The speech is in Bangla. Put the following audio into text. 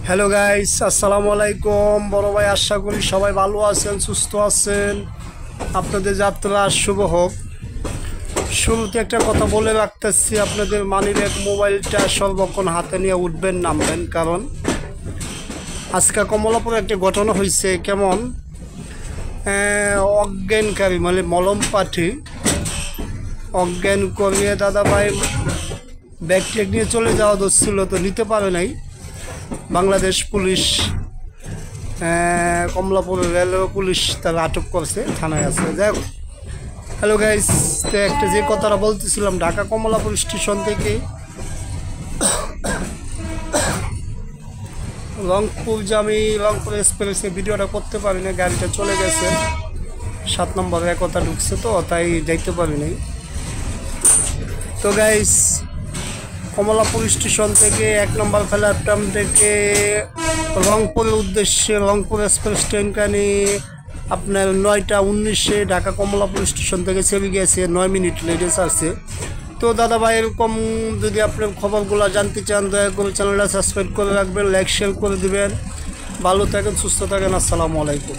হ্যালো গাইস, আসসালামু আলাইকুম। বড় ভাই, আশা করি সবাই ভালো আছেন, সুস্থ আছেন। আপনাদের যাত্রা শুভ হোক। শুরুতে একটা কথা বলে রাখতেছি, আপনাদের মানিব্যাগ মোবাইলটা সর্বক্ষণ হাতে নিয়ে উঠবেন নামবেন, কারণ আজকে কমলাপুরে একটা ঘটনা হয়েছে। কেমন অজ্ঞানকারী মানে মলম পাঠি অজ্ঞান করিয়ে দাদা ভাই ব্যাগ ট্যাগ নিয়ে চলে যাওয়া ধরছিল, তো নিতে পারে নাই। Bangladesh police, Kamalapur railway police তারা আটক করছে, থানায় আছে। যাই হোক, হ্যালো গাইস, তো একটা যে কথাটা বলতেছিলাম, ঢাকা কমলাপুর স্টেশন থেকে রংপুর জামি রংপুর এক্সপ্রেসে ভিডিওটা করতে পারি না, গাড়িটা চলে গেছে। 7 নম্বরে কথা ঢুকছে, তো তাই যাইতে পারি নাই। তো গাইস, কমলাপুর স্টেশন থেকে 1 নম্বর প্ল্যাটফর্ম থেকে রংপুরের উদ্দেশ্যে রংপুর এক্সপ্রেস ট্রেনখানি আপনার 9টা 19-এ ঢাকা কমলাপুর স্টেশন থেকে ছেড়ে গেছে, 9 মিনিট লেটে আছে। তো দাদা ভাই, এরকম যদি আপনার খবরগুলো জানতে চান, দয়া করে চ্যানেলটা সাবস্ক্রাইব করে রাখবেন, লাইক শেয়ার করে দেবেন। ভালো থাকেন, সুস্থ থাকেন। আসসালামু আলাইকুম।